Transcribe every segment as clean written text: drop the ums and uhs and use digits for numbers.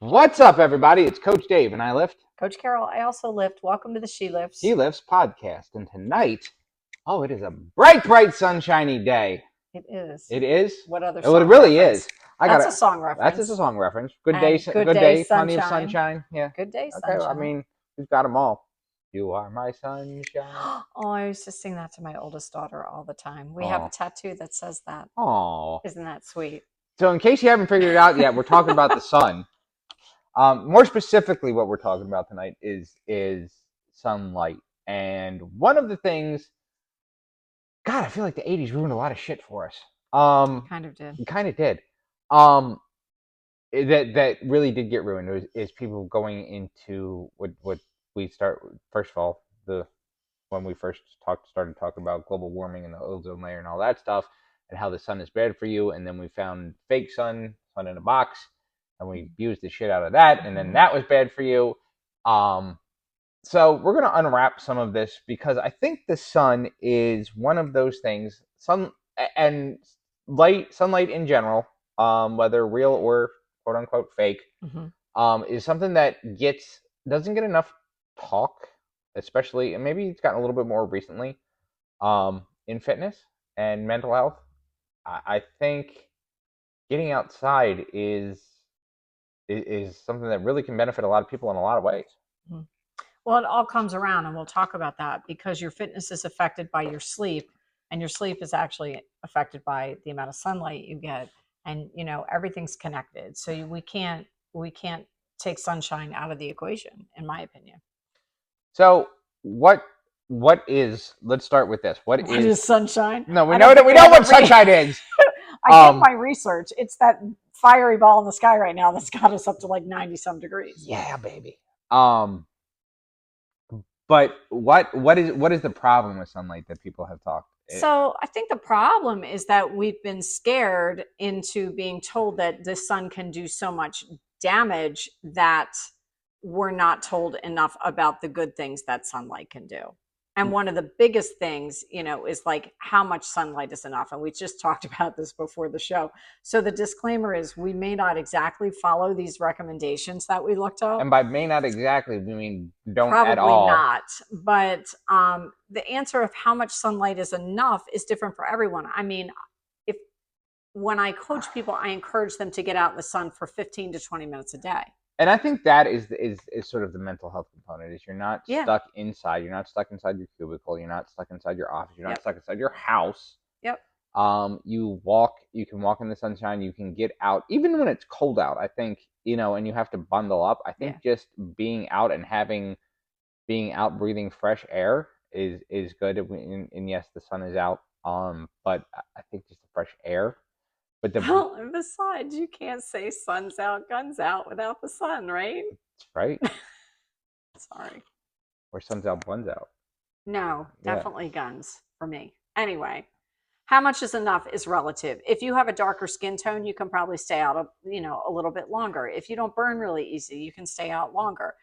What's up, everybody? It's Coach Dave, and I lift. Coach Carol, I also lift. Welcome to the She Lifts. She Lifts podcast, and tonight, it is a bright, sunshiny day. It is. It is. What other Well, song it really reference? is. That's a song reference. That's just a song reference. Good And day, good day, plenty of sunshine. sunshine. Yeah. Good day, Okay. sunshine. I mean, we've got them all. You are my sunshine. Oh, I used to sing that to my oldest daughter all the time. We have a tattoo that says that. Oh. Isn't that sweet? So, in case you haven't figured it out yet, we're talking about the sun. More specifically, what we're talking about tonight is sunlight. And one of the things, God, I feel like the 80s ruined a lot of shit for us. Kind of did. It kind of did. That really did get ruined is people going into what we start, first of all, when we first started talking about global warming and the ozone layer and all that stuff, and how the sun is bad for you, and then we found fake sun in a box, and we abused the shit out of that, and then that was bad for you. So we're going to unwrap some of this, because I think the sun is one of those things, sunlight in general, whether real or quote unquote fake, is something that doesn't get enough talk, especially, and maybe it's gotten a little bit more recently, in fitness and mental health. I think getting outside is something that really can benefit a lot of people in a lot of ways. Well, it all comes around, and we'll talk about that, because your fitness is affected by your sleep, and your sleep is actually affected by the amount of sunlight you get, and everything's connected. So we can't take sunshine out of the equation, in my opinion. So what is? Let's start with this. What is sunshine? No, we know what sunshine is. I did my research. It's that fiery ball in the sky right now that's got us up to like 90 some degrees. Yeah, baby. But what is the problem with sunlight that people have talked? So I think the problem is that we've been scared into being told that the sun can do so much damage that we're not told enough about the good things that sunlight can do. And one of the biggest things, is like how much sunlight is enough. And we just talked about this before the show. So the disclaimer is we may not exactly follow these recommendations that we looked up. And by may not exactly, we mean don't Probably at all. Not. But the answer of how much sunlight is enough is different for everyone. I mean, when I coach people, I encourage them to get out in the sun for 15 to 20 minutes a day. And I think that is sort of the mental health component, is you're not stuck inside. You're not stuck inside your cubicle. You're not stuck inside your office. You're not stuck inside your house. Yep. You can walk in the sunshine. You can get out, even when it's cold out, I think, and you have to bundle up. I think just being out and breathing fresh air is good. And yes, the sun is out. But I think just the fresh air. But and besides, you can't say sun's out, guns out without the sun, right? That's right. Sorry. Or sun's out, guns out. No, definitely guns for me. Anyway, how much is enough is relative. If you have a darker skin tone, you can probably stay out a little bit longer. If you don't burn really easy, you can stay out longer.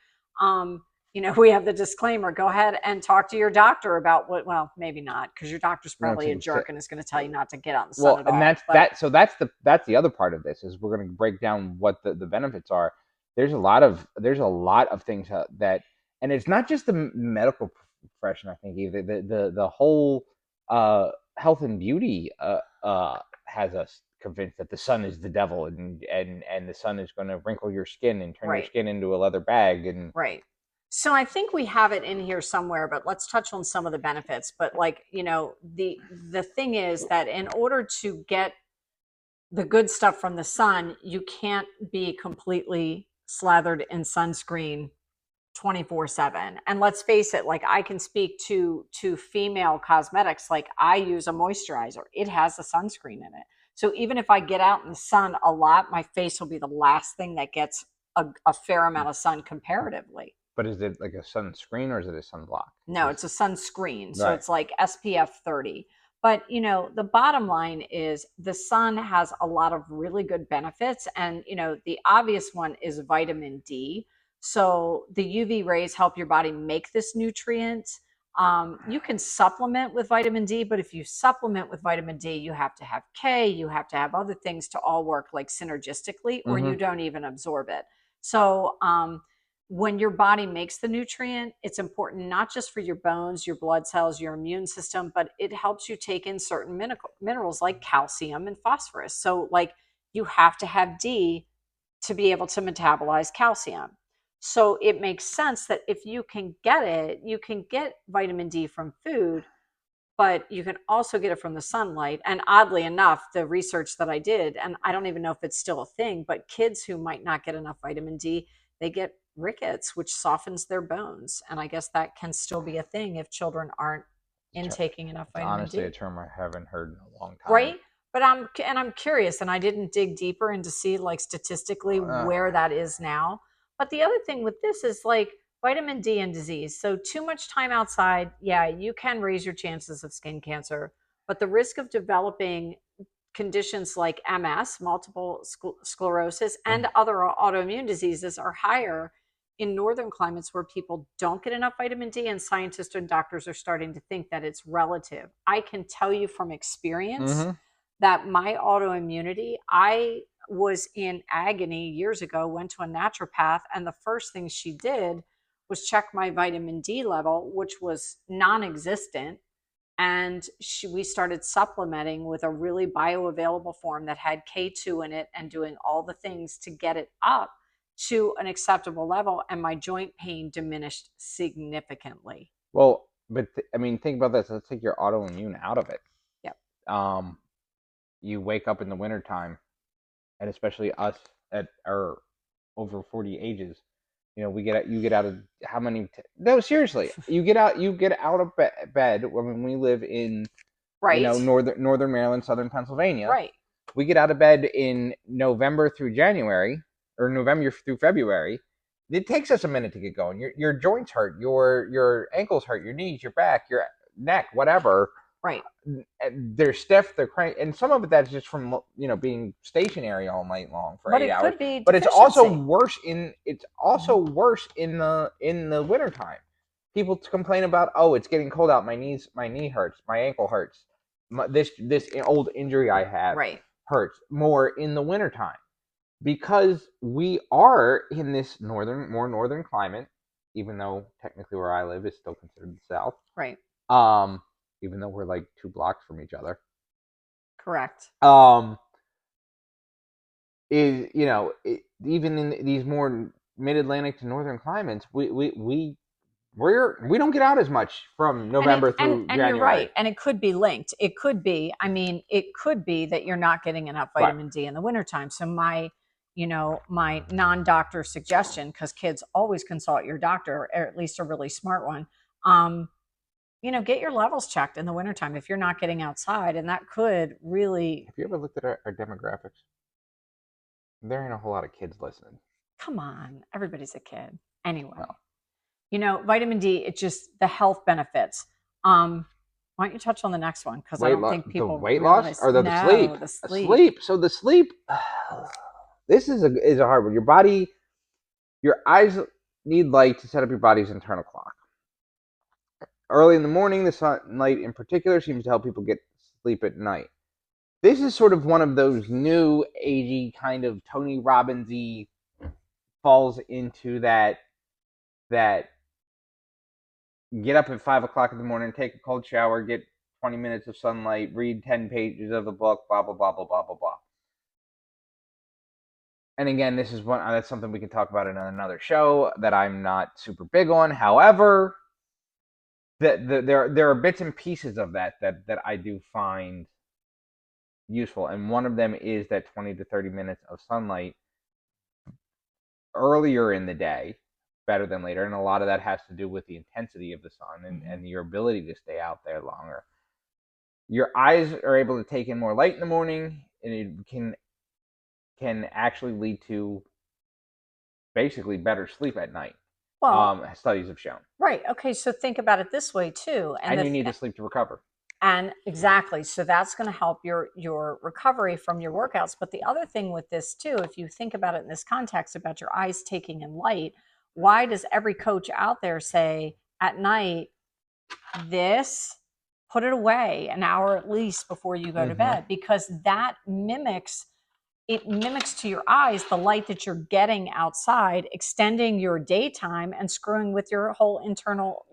We have the disclaimer. Go ahead and talk to your doctor about maybe not, because your doctor's probably a jerk and is going to tell you not to get out in the sun at all. And that's the other part of this, is we're going to break down what the benefits are. There's a lot of things that, and it's not just the medical profession. I think either the whole health and beauty has us convinced that the sun is the devil, and the sun is going to wrinkle your skin and turn your skin into a leather bag, and right. So I think we have it in here somewhere, but let's touch on some of the benefits. But the thing is that in order to get the good stuff from the sun, you can't be completely slathered in sunscreen 24/7. And let's face it, like I can speak to female cosmetics. Like I use a moisturizer. It has a sunscreen in it. So even if I get out in the sun a lot, my face will be the last thing that gets a fair amount of sun comparatively. But is it like a sunscreen or is it a sunblock? No, it's a sunscreen. So it's like SPF 30. But, the bottom line is the sun has a lot of really good benefits. And, the obvious one is vitamin D. So the UV rays help your body make this nutrient. You can supplement with vitamin D, but if you supplement with vitamin D, you have to have K, you have to have other things to all work like synergistically, or you don't even absorb it. So when your body makes the nutrient, it's important not just for your bones, your blood cells, your immune system, but it helps you take in certain minerals like calcium and phosphorus. So like you have to have D to be able to metabolize calcium. So it makes sense that if you can get it, you can get vitamin D from food, but you can also get it from the sunlight. And oddly enough, the research that I did, and I don't even know if it's still a thing, but kids who might not get enough vitamin D, they get rickets, which softens their bones. And I guess that can still be a thing if children aren't intaking enough It's vitamin honestly D. a term I haven't heard in a long time. Right? But I'm curious, and I didn't dig deeper into see like statistically where that is now. But the other thing with this is like vitamin D and disease. So too much time outside, yeah, you can raise your chances of skin cancer, but the risk of developing conditions like MS, multiple sclerosis, and other autoimmune diseases are higher in northern climates where people don't get enough vitamin D, and scientists and doctors are starting to think that it's relative. I can tell you from experience Mm-hmm. that my autoimmunity, I was in agony years ago, went to a naturopath, and the first thing she did was check my vitamin D level, which was non existent. And we started supplementing with a really bioavailable form that had K2 in it and doing all the things to get it up to an acceptable level. And my joint pain diminished significantly. Well, but I mean, think about this. Let's take your autoimmune out of it. Yep. Um, you wake up in the wintertime, and especially us at our over 40 ages, you get out of how many? No, seriously, you get out of bed. I mean, we live in, Right. northern Maryland, southern Pennsylvania. Right. We get out of bed in November through January, or November through February. It takes us a minute to get going. Your joints hurt, your ankles hurt, your knees, your back, your neck, whatever. Right. They're stiff, they're cranky, and some of it that's just from being stationary all night long for But 8 hours. Could be but deficiency. It's also worse in the wintertime. People complain about, oh, it's getting cold out. My knee hurts, my ankle hurts. This old injury I have hurts more in the wintertime because we are in this more northern climate, even though technically where I live is still considered the South. Right. Even though we're like 2 blocks from each other. Correct. Even in these more mid-Atlantic to northern climates, we don't get out as much from November through and January. You're right, and it could be linked. It could be. I mean, it could be that you're not getting enough vitamin D in the wintertime. So my non-doctor suggestion, because kids always consult your doctor, or at least a really smart one. Get your levels checked in the wintertime if you're not getting outside, and that could really. Have you ever looked at our demographics? There ain't a whole lot of kids listening. Come on, everybody's a kid. Anyway, vitamin D, it's just the health benefits. Why don't you touch on the next one? Because I don't think people the weight loss or the sleep. The sleep. So the sleep. This is a hard one. Your eyes need light to set up your body's internal clock. Early in the morning, the sunlight in particular seems to help people get sleep at night. This is sort of one of those new agey kind of Tony Robbins-y, falls into that get up at 5 o'clock in the morning, take a cold shower, get 20 minutes of sunlight, read 10 pages of a book, blah, blah, blah, blah, blah, blah, blah. And again, that's something we can talk about in another show that I'm not super big on. However, there are bits and pieces of that I do find useful, and one of them is that 20 to 30 minutes of sunlight earlier in the day, better than later, and a lot of that has to do with the intensity of the sun and your ability to stay out there longer. Your eyes are able to take in more light in the morning, and it can actually lead to basically better sleep at night. Well, studies have shown. Right. Okay. So think about it this way too, and you need to sleep to recover. And exactly. So that's going to help your recovery from your workouts. But the other thing with this too, if you think about it in this context about your eyes taking in light, why does every coach out there say at night, put it away an hour at least before you go to bed? Because that mimics it mimics to your eyes the light that you're getting outside, extending your daytime and screwing with your whole internal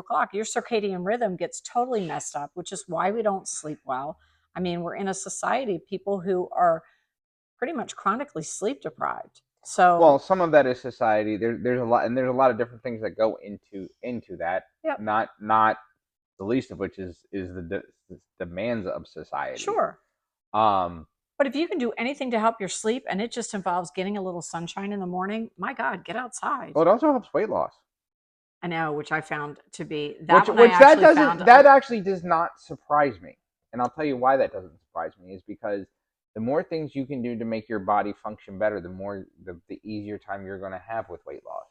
clock. Your circadian rhythm gets totally messed up, which is why we don't sleep well. I mean, we're in a society of people who are pretty much chronically sleep deprived. So, well, some of that is society. There's a lot, and there's a lot of different things that go into that. yep, Not the least of which is the demands of society. sure. Um, But if you can do anything to help your sleep and it just involves getting a little sunshine in the morning, my God, get outside. well, it also helps weight loss. I know, which I found to be that one I Which that actually found. doesn't that actually does not surprise me, and I'll tell you why that doesn't surprise me is because the more things you can do to make your body function better, the easier time you're going to have with weight loss.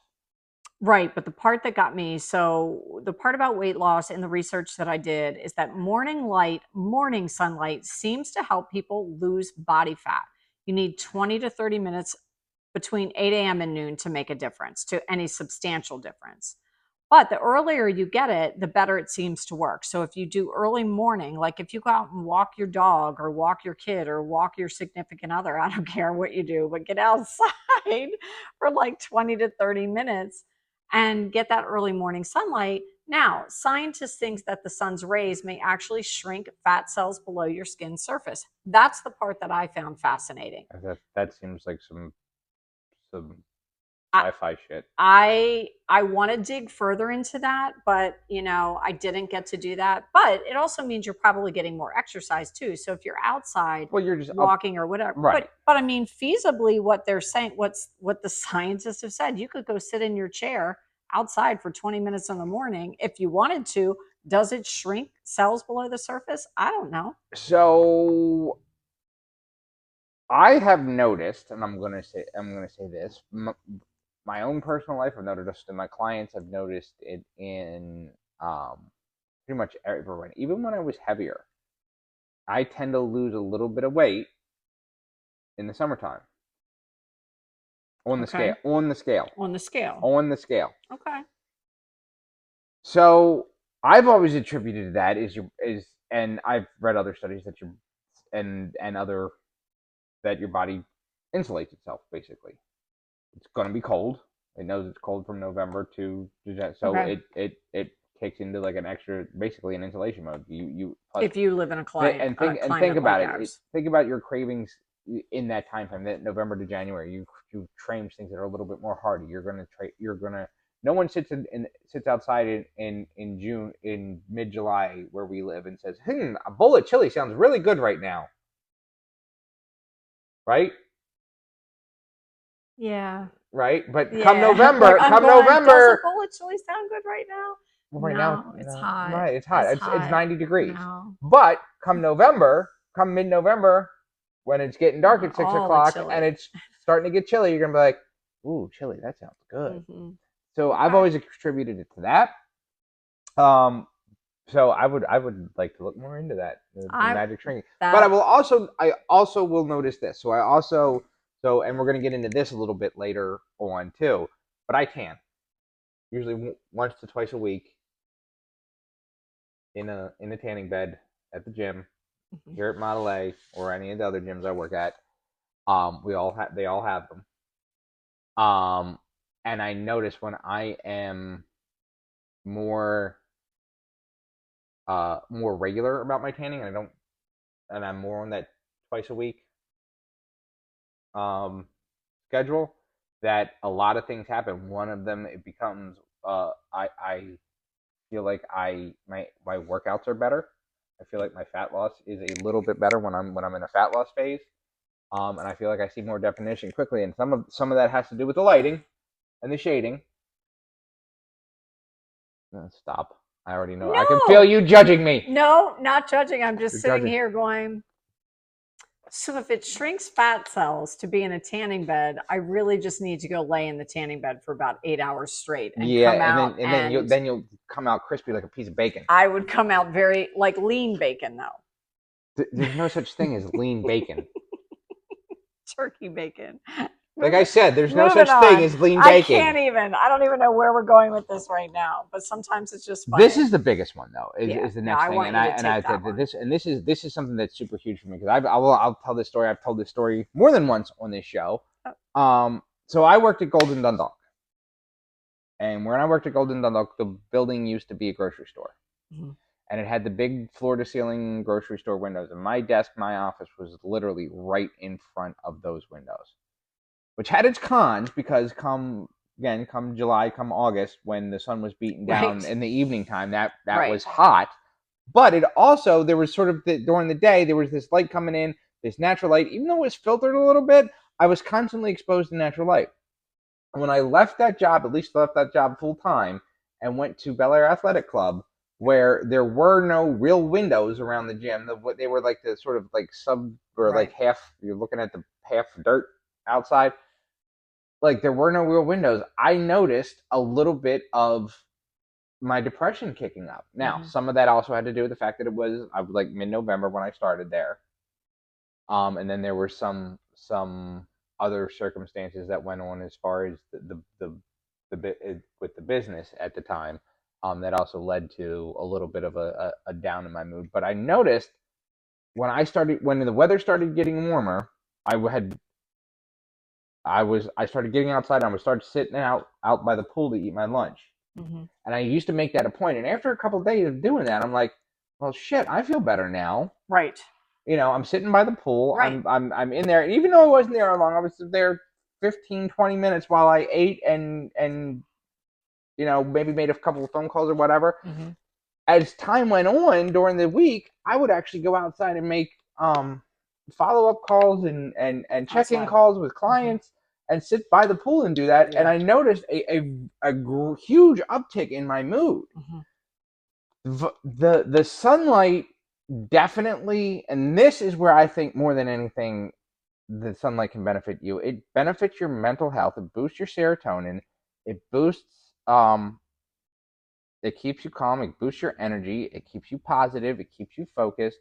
Right, but the part that got me, so the part about weight loss in the research that I did is that morning sunlight seems to help people lose body fat. You need 20 to 30 minutes between 8 a.m. and noon to make a difference, to any substantial difference. But the earlier you get it, the better it seems to work. So if you do early morning, like if you go out and walk your dog or walk your kid or walk your significant other, I don't care what you do, but get outside for like 20 to 30 minutes and get that early morning sunlight. Now, scientists think that the sun's rays may actually shrink fat cells below your skin surface. That's the part that I found fascinating. That seems like some I, sci-fi shit. I want to dig further into that, but I didn't get to do that. But it also means you're probably getting more exercise too. So if you're outside Well, you're just walking or whatever, right. But I mean, feasibly, what they're saying, what the scientists have said, you could go sit in your chair outside for 20 minutes in the morning if you wanted to. Does it shrink cells below the surface? I don't know. So I have noticed, and I'm gonna say this. My own personal life, I've noticed, and my clients have noticed it in pretty much everyone. Even when I was heavier, I tend to lose a little bit of weight in the summertime. On the Okay. scale. On the scale. On the scale. On the scale. Okay. So I've always attributed that and I've read other studies that other that your body insulates itself basically. It's going to be cold. It knows it's cold from November to so Okay. it kicks into like an extra, basically an insulation mode. You plus, If you live in a climate and think about it. Think about your cravings in that time frame, that November to January. You train things that are a little bit more hardy. You're gonna. No one sits outside in June, in mid July where we live, and says, a bowl of chili sounds really good right now. Right? Yeah. Right? But Yeah. come November, Like, does a bowl of chili sound good right now? Well, right now, it's hot. Right, it's hot. It's 90 degrees. No. But come mid-November, when it's getting dark at 6 o'clock and it's starting to get chilly, you're gonna be like, "Ooh, chili, that sounds good." Mm-hmm. So okay. I've always attributed it to that. So I would like to look more into that, the magic shrinking. But I also will notice this. And we're gonna get into this a little bit later on too. But I tan usually once to twice a week in a tanning bed at the gym, mm-hmm. here at Model A or any of the other gyms I work at. They all have them. And I notice when I am more regular about my tanning, and I'm more on that twice a week schedule, that a lot of things happen. One of them, it becomes I feel like my workouts are better. I feel like my fat loss is a little bit better when I'm in a fat loss phase. And I feel like I see more definition quickly, and some of that has to do with the lighting and the shading. Stop. I already know. No. I can feel you judging me. No, not judging. I'm just sitting here going, so if it shrinks fat cells to be in a tanning bed, I really just need to go lay in the tanning bed for about 8 hours straight and come out. Then you'll come out crispy like a piece of bacon. I would come out very like lean bacon, though. There's no such thing as lean bacon. Turkey bacon. Like I said, there's no Moving such thing on. as lean I baking. can't even. I don't even know where we're going with this right now. But sometimes it's just This funny. is the biggest one though. Yeah. Is the No, next I thing, want and you I to and I take that one. this is something that's super huge for me because I'll tell this story. I've told this story more than once on this show. So I worked at Golden Dundalk, and when I worked at Golden Dundalk, the building used to be a grocery store, and it had the big floor to ceiling grocery store windows. And my desk, my office was literally right in front of those windows, which had its cons because come July, come August, when the sun was beating down Right. in the evening time, that Right. was hot. But it also, there was sort of during the day, there was this light coming in, this natural light. Even though it was filtered a little bit, I was constantly exposed to natural light. When I left that job, at least left that job full time, and went to Bel Air Athletic Club, where there were no real windows around the gym. They were like the sort of like sub or Right. like half. You're looking at the half dirt outside. Like there were no real windows. I noticed a little bit of my depression kicking up. Now, some of that also had to do with the fact that I was like mid-November when I started there. And then there were some other circumstances that went on as far as the bit with the business at the time. That also led to a little bit of a down in my mood. But I noticed when the weather started getting warmer, I started getting outside and I would start sitting out by the pool to eat my lunch. And I used to make that a point. And after a couple of days of doing that, I'm like, well, shit, I feel better now. Right. I'm sitting by the pool. Right. I'm in there. And even though I wasn't there long, I was there 15, 20 minutes while I ate and maybe made a couple of phone calls or whatever. As time went on during the week, I would actually go outside and make follow-up calls and check-in calls with clients and sit by the pool and do that. Yeah. And I noticed a huge uptick in my mood. The sunlight definitely, and this is where I think more than anything, the sunlight can benefit you. It benefits your mental health. It boosts your serotonin. It boosts it keeps you calm. It boosts your energy. It keeps you positive. It keeps you focused.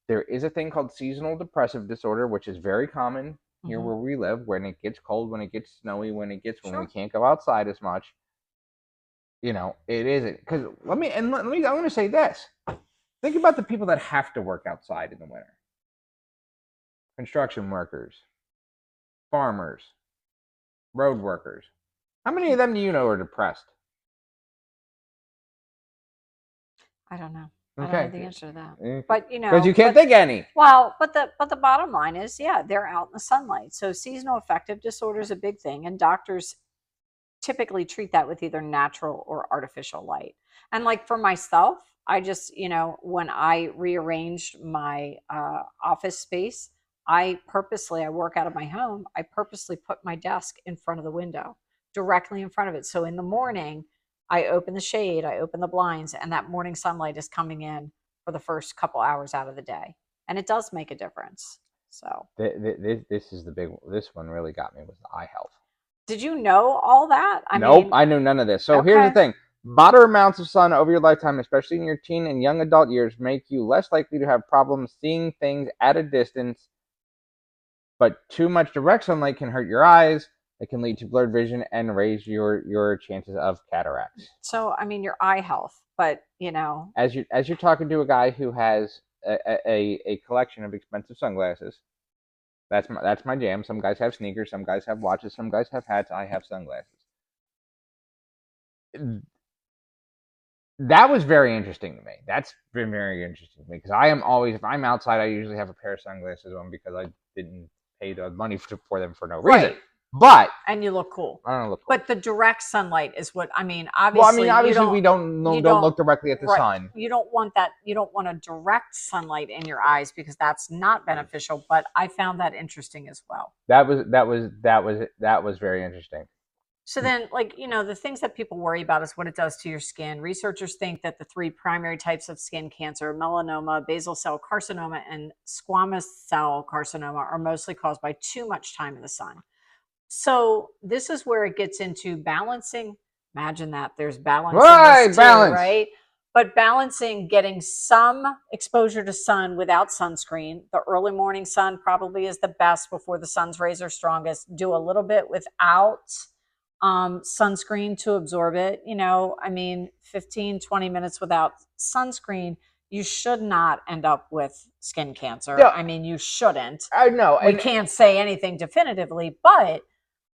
There is a thing called seasonal depressive disorder, which is very common here where we live. When it gets cold, when it gets snowy, when we can't go outside as much. It isn't because I'm going to say this. Think about the people that have to work outside in the winter. Construction workers, farmers, road workers. How many of them do you know are depressed? I don't know. I don't know the answer to that. But because you can't think any. Well, but the bottom line is, yeah, they're out in the sunlight. So seasonal affective disorder is a big thing, and doctors typically treat that with either natural or artificial light. And like for myself, I just, when I rearranged my office space, I work out of my home. I purposely put my desk in front of the window, directly in front of it. So in the morning, I open the shade, I open the blinds, and that morning sunlight is coming in for the first couple hours out of the day. And it does make a difference. So this one really got me was the eye health. Did you know all that? Nope, I knew none of this. So here's the thing. Moderate amounts of sun over your lifetime, especially in your teen and young adult years, make you less likely to have problems seeing things at a distance. But too much direct sunlight can hurt your eyes. It can lead to blurred vision and raise your chances of cataracts. So, your eye health, but as you're talking to a guy who has a collection of expensive sunglasses, that's my jam. Some guys have sneakers, some guys have watches, some guys have hats. I have sunglasses. That was very interesting to me. That's been very interesting to me because I am always, if I'm outside, I usually have a pair of sunglasses on because I didn't pay the money for them for no reason. But and you look cool. I don't look cool. But the direct sunlight is what obviously. Well, obviously we don't look directly at the sun. You don't want that. You don't want a direct sunlight in your eyes because that's not beneficial. But I found that interesting as well. That was very interesting. So then, the things that people worry about is what it does to your skin. Researchers think that the 3 primary types of skin cancer, melanoma, basal cell carcinoma, and squamous cell carcinoma, are mostly caused by too much time in the sun. So this is where it gets into balancing. Imagine that there's balance in this too, right? but balancing getting some exposure to sun without sunscreen. The early morning sun probably is the best before the sun's rays are strongest. Do a little bit without sunscreen to absorb it. You know, I mean, 15, 20 minutes without sunscreen, you should not end up with skin cancer. Yeah, I mean, you shouldn't. I know, We and can't say anything definitively, but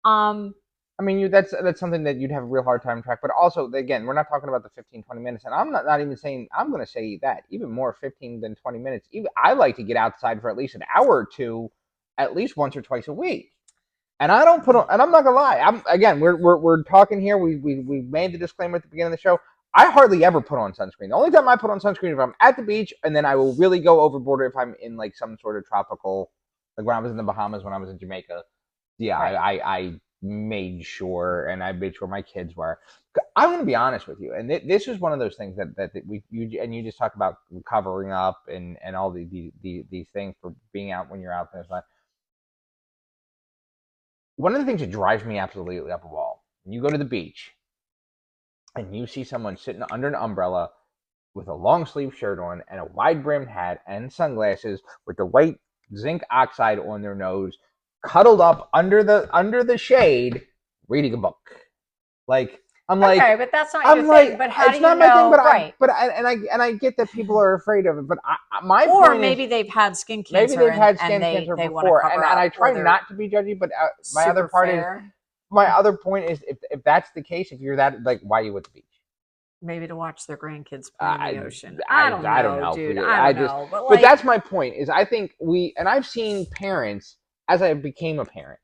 um, I mean, that's something that you'd have a real hard time track. But also, again, we're not talking about the 15, 20 minutes, and I'm not even saying I'm going to say that even more 15 than 20 minutes. Even I like to get outside for at least an hour or two, at least once or twice a week. And I don't put on, and I'm not gonna lie. I'm again, we're talking here. We made the disclaimer at the beginning of the show. I hardly ever put on sunscreen. The only time I put on sunscreen is if I'm at the beach, and then I will really go overboard if I'm in like some sort of tropical, like when I was in the Bahamas, when I was in Jamaica. Yeah, right. I made sure, and I made sure my kids were. I'm gonna be honest with you, and this is one of those things that you just talk about covering up and all these things for being out when you're out there. One of the things that drives me absolutely up a wall, when you go to the beach and you see someone sitting under an umbrella with a long sleeve shirt on and a wide brimmed hat and sunglasses with the white zinc oxide on their nose, cuddled up under the shade, reading a book. Like I'm like Okay, but that's not your I'm like thing. But how do it's you not my thing, know? but Right. I get that people are afraid of it. But my Or point is maybe they've had skin maybe cancer they've and had skin cancer they want to before, cover and I up, or try they're not to be judgy. But super fair. my other point is if that's the case, if you're that like, why are you at the beach? Maybe to watch their grandkids play in the ocean. I don't know, Dude. I don't just know. But but like, that's my point is I think I've seen parents as I became a parent,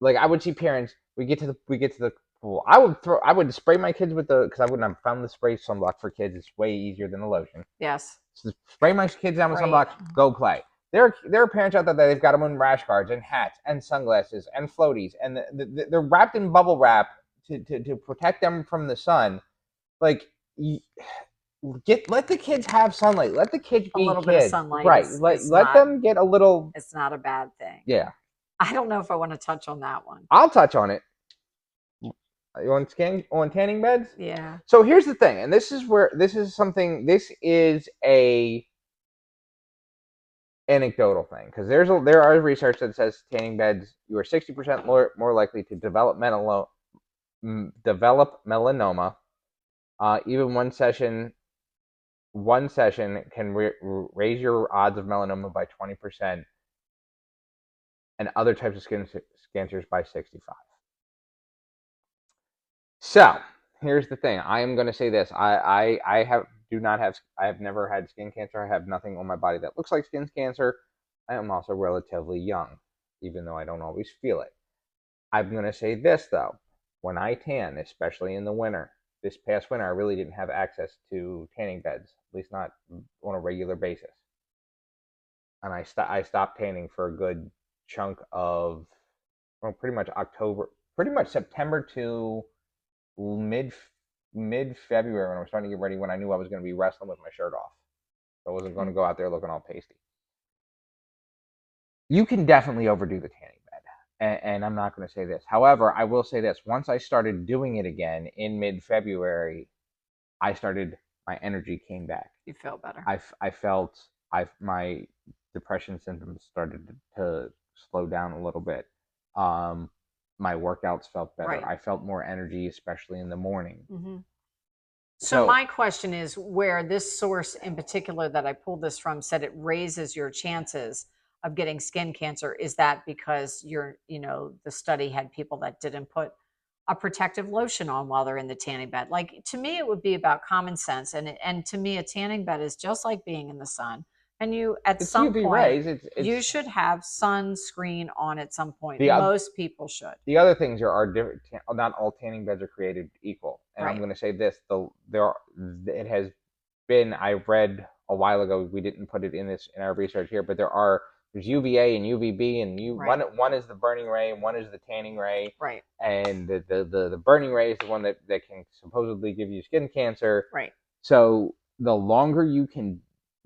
like I would see parents, we get to the pool, I would spray my kids with the, because I wouldn't have found the spray sunblock for kids, it's way easier than the lotion. yes, So spray my kids down with right. sunblock, go play. There are parents out there that they've got them in rash guards and hats and sunglasses and floaties, and they're wrapped in bubble wrap to protect them from the sun. Like, let the kids have sunlight. Let the kids A be little bit of kids. sunlight Right. is Let not them get a little. it's not a bad thing. Yeah. I don't know if I want to touch on that one. I'll touch on it. You on tanning beds? Yeah. So here's the thing, and this is where this is a anecdotal thing, because there are research that says tanning beds, you are 60% more likely to develop melanoma. Even one session can raise your odds of melanoma by 20%, and other types of skin cancers by 65. So here's the thing. I am going to say this. I have never had skin cancer. I have nothing on my body that looks like skin cancer. I am also relatively young, even though I don't always feel it. I'm going to say this though. When I tan, especially in the winter, this past winter, I really didn't have access to tanning beds, at least not on a regular basis. And I stopped tanning for a good chunk of, well, pretty much October, pretty much September to mid mid February, when I was starting to get ready, when I knew I was going to be wrestling with my shirt off. So I wasn't going to go out there looking all pasty. You can definitely overdo the tanning bed, and I'm not going to say this. However, I will say this: once I started doing it again in mid February, I started my energy came back. You feel better. I felt my depression symptoms started to slow down a little bit. Um, my workouts felt better. Right. I felt more energy, especially in the morning. Mm-hmm. So So my question is, where this source in particular that I pulled this from said it raises your chances of getting skin cancer, is that because the study had people that didn't put a protective lotion on while they're in the tanning bed? Like, to me, it would be about common sense, and to me, a tanning bed is just like being in the sun. And you, at it's some UV point, rays. you It's should have sunscreen on at some point. the Most people should. the other things are different. Not all tanning beds are created equal. And I'm Right. going to say this: it has been. I read a while ago. We didn't put it in our research here, but there's UVA and UVB, and Right. one is the burning ray, and one is the tanning ray. Right. And the burning ray is the one that can supposedly give you skin cancer. Right. So the longer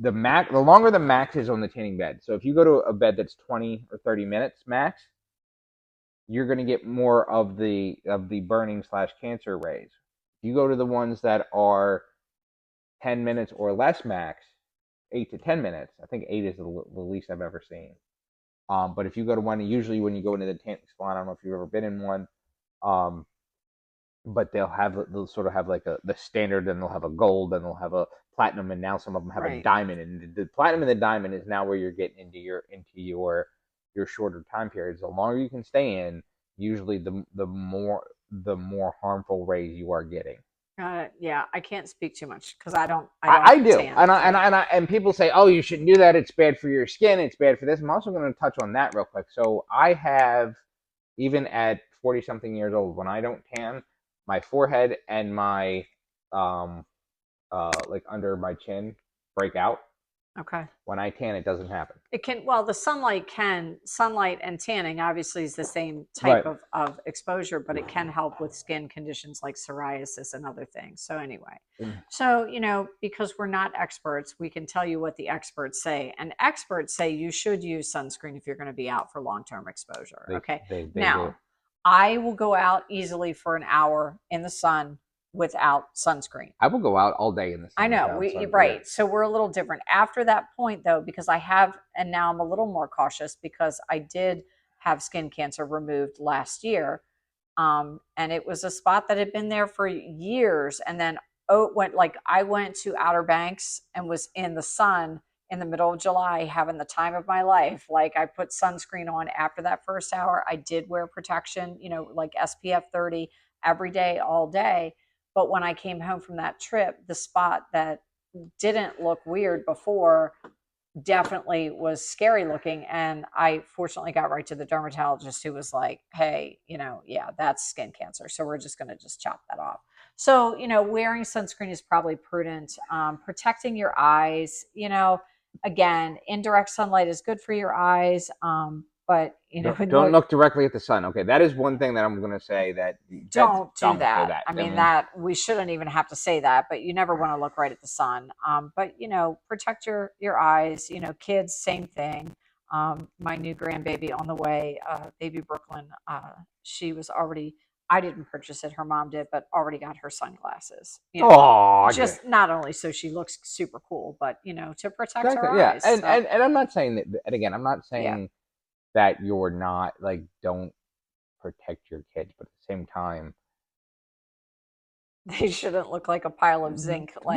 the longer the max is on the tanning bed. So if you go to a bed that's 20 or 30 minutes max, you're going to get more of the burning / cancer rays. If you go to the ones that are 10 minutes or less max, 8 to 10 minutes. I think 8 is the least I've ever seen. But if you go to one, usually when you go into the tanning salon, I don't know if you've ever been in one, um, but they'll sort of have like the standard, and they'll have a gold, and they'll have a platinum, and now some of them have a diamond, and the platinum and the diamond is now where you're getting into your shorter time periods. The longer you can stay in, usually the more harmful rays you are getting. Yeah, I can't speak too much because I don't I do, tan. and people say, "Oh, you shouldn't do that. It's bad for your skin. It's bad for this." I'm also going to touch on that real quick. So I have, even at 40 something years old, when I don't tan, my forehead and my like under my chin break out. Okay. When I tan, it doesn't happen. It can, well, the sunlight and tanning obviously is the same type of exposure, but it can help with skin conditions like psoriasis and other things. So anyway, so, because we're not experts, we can tell you what the experts say. And experts say you should use sunscreen if you're going to be out for long-term exposure. Okay. They Now, do. I will go out easily for an hour in the sun without sunscreen. I will go out all day in the sun. I know, right. Yeah. So we're a little different. After that point, though, because and now I'm a little more cautious because I did have skin cancer removed last year. And it was a spot that had been there for years. And then I went to Outer Banks and was in the sun in the middle of July, having the time of my life. Like, I put sunscreen on after that first hour. I did wear protection, like SPF 30 every day, all day. But when I came home from that trip, the spot that didn't look weird before definitely was scary looking. And I fortunately got right to the dermatologist, who was like, hey, yeah, that's skin cancer. So we're just going to just chop that off. So, wearing sunscreen is probably prudent. Protecting your eyes, again, indirect sunlight is good for your eyes. But don't look directly at the sun. Okay, that is one thing that I'm going to say, that don't do that. I mean, that we shouldn't even have to say that, but you never want to look right at the sun. But protect your eyes. Kids, same thing. My new grandbaby on the way, baby Brooklyn. She was already. I didn't purchase it; her mom did, but already got her sunglasses. Just not only so she looks super cool, but to protect her eyes. And I'm not saying that. And again, I'm not saying that you're not, like, don't protect your kids, but at the same time, they shouldn't look like a pile of zinc. Right,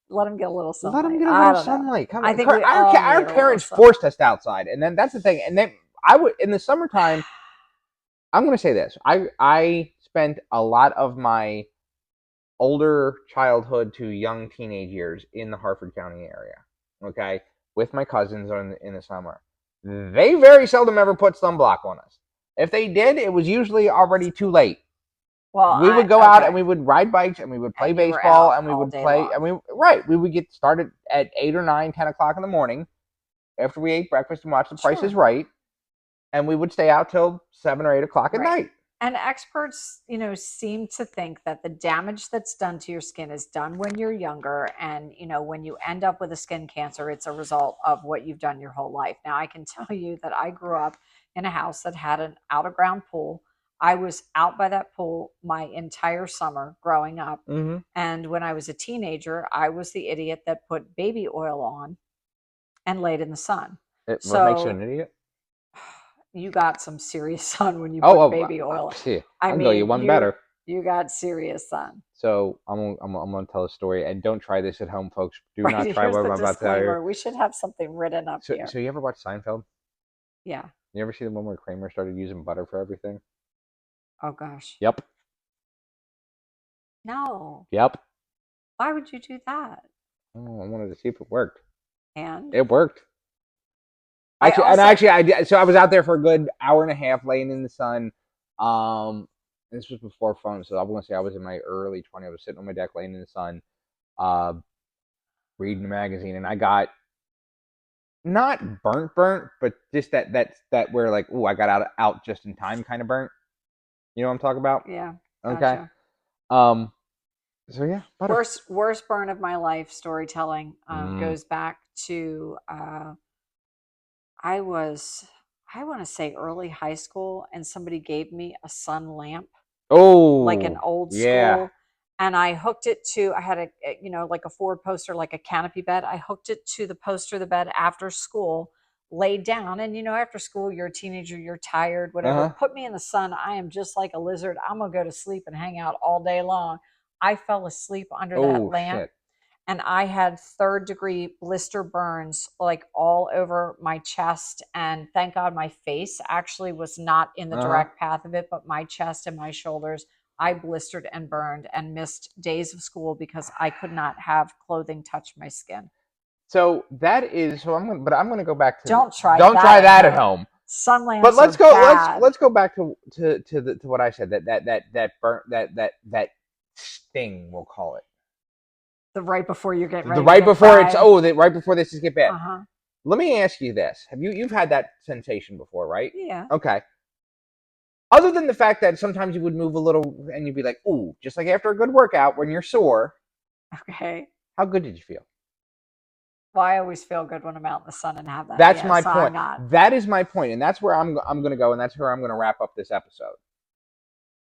Let them get a little sunlight. Let them get a little sunlight. Come on. I think our parents forced us outside, and then that's the thing. And then I would, in the summertime, I'm going to say this: I spent a lot of my older childhood to young teenage years in the Harford County area. Okay, with my cousins in the summer. They very seldom ever put sunblock on us. If they did, it was usually already too late. Well, we would go out and we would ride bikes and we would play baseball and we would play. We would get started at 8 or 9, 10 o'clock in the morning after we ate breakfast and watched The Price is Right, and we would stay out till 7 or 8 o'clock at night. And experts, seem to think that the damage that's done to your skin is done when you're younger. And, when you end up with a skin cancer, it's a result of what you've done your whole life. Now, I can tell you that I grew up in a house that had an out-of-ground pool. I was out by that pool my entire summer growing up. Mm-hmm. And when I was a teenager, I was the idiot that put baby oil on and laid in the sun. What makes you an idiot? You got some serious sun when you put baby oil. I mean, you one better. You got serious sun. So I'm gonna tell a story, and don't try this at home, folks. Do not try what I'm about to tell you. We should have something written up here. So you ever watch Seinfeld? Yeah. You ever see the one where Kramer started using butter for everything? Oh gosh. Yep. No. Yep. Why would you do that? Oh, I wanted to see if it worked. And it worked. Actually, I did. So I was out there for a good hour and a half, laying in the sun. This was before phones, so I'm gonna say I was in my early 20s. I was sitting on my deck, laying in the sun, reading a magazine, and I got not burnt, but just that where, like, oh, I got out just in time kind of burnt. You know what I'm talking about? Yeah. Okay. Gotcha. So yeah. Butter. Worst burn of my life storytelling goes back to I want to say early high school, and somebody gave me a sun lamp. Oh, like an old school. and I hooked it to, I had like a forward poster, like a canopy bed. I hooked it to the poster of the bed after school, laid down. And, after school, you're a teenager, you're tired, whatever. Uh-huh. Put me in the sun. I am just like a lizard. I'm going to go to sleep and hang out all day long. I fell asleep under that Oh, lamp, shit. and I had 3rd-degree blister burns like all over my chest. And thank God my face actually was not in the Uh-huh. direct path of it, but my chest and my shoulders, I blistered and burned and missed days of school because I could not have clothing touch my skin. So that is so. I'm gonna go back to. Don't try Don't that try that at home. home. Sun But lamps let's are go. bad. Let's go back to what I said. That burn that sting, we'll call it. The right before you get ready. The right to get before fried. it's right before this is get bad. Uh-huh. Let me ask you this: you've had that sensation before, right? Yeah. Okay. Other than the fact that sometimes you would move a little and you'd be like, ooh, just like after a good workout when you're sore. Okay. How good did you feel? Well, I always feel good when I'm out in the sun and have that. That's yeah, my so point. That is my point, and that's where I'm going to go, and that's where I'm going to wrap up this episode.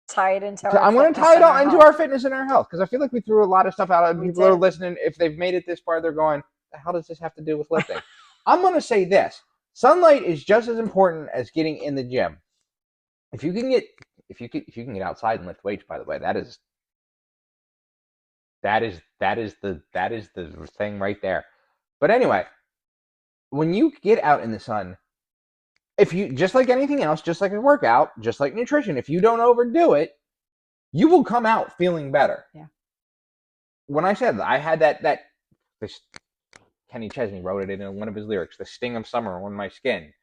Tie it into So our I'm going to tie it all into our fitness and our health, because I feel like we threw a lot of stuff out, and people are listening. If they've made it this far, they're going, "The hell does this have to do with lifting?" I'm going to say this: sunlight is just as important as getting in the gym. If you can get outside and lift weights, by the way, that is the thing right there. But anyway, when you get out in the sun, if you, just like anything else, just like a workout, just like nutrition, if you don't overdo it, you will come out feeling better. Yeah. When I said I had this, Kenny Chesney wrote it in one of his lyrics, "The sting of summer on my skin."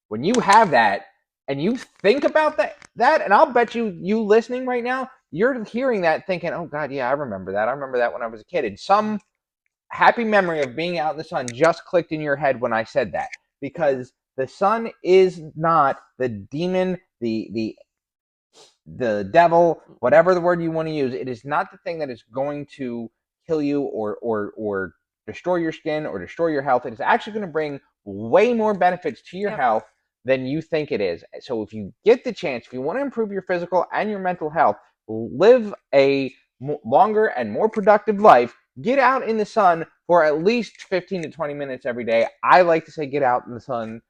When you have that and you think about that, and I'll bet you listening right now, you're hearing that thinking, "Oh God, yeah, I remember that. I remember that when I was a kid." And some happy memory of being out in the sun just clicked in your head when I said that, because the sun is not the demon, the devil, whatever the word you want to use. It is not the thing that is going to kill you or destroy your skin or destroy your health. It is actually going to bring way more benefits to your health than you think it is. So if you get the chance, if you want to improve your physical and your mental health, live a longer and more productive life, get out in the sun for at least 15 to 20 minutes every day. I like to say get out in the sun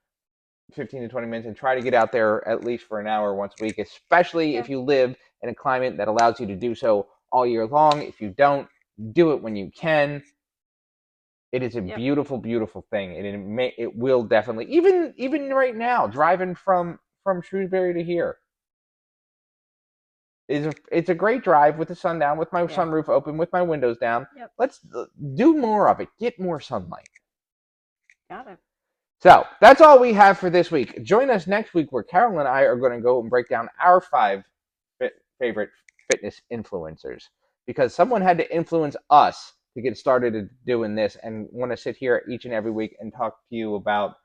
15 to 20 minutes and try to get out there at least for an hour once a week, especially if you live in a climate that allows you to do so all year long. If you don't, do it when you can. It is a beautiful, beautiful thing, and it will definitely, even right now, driving from Shrewsbury to here, it's a great drive with the sun down, with my sunroof open, with my windows down. Let's do more of it. Get more sunlight. Got it. So that's all we have for this week. Join us next week, where Carol and I are going to go and break down our 5 favorite fitness influencers, because someone had to influence us to get started doing this, and want to sit here each and every week and talk to you about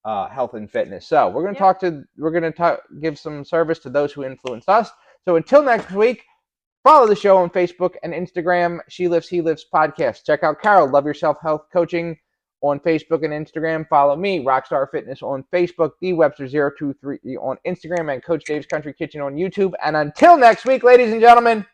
health and fitness. So we're going to give some service to those who influenced us. So until next week, follow the show on Facebook and Instagram, She Lifts, He Lifts Podcast. Check out Carol, Love Yourself Health Coaching, on Facebook and Instagram. Follow me, Rockstar Fitness, on Facebook, DWebster023 on Instagram, and Coach Dave's Country Kitchen on YouTube. And until next week, ladies and gentlemen,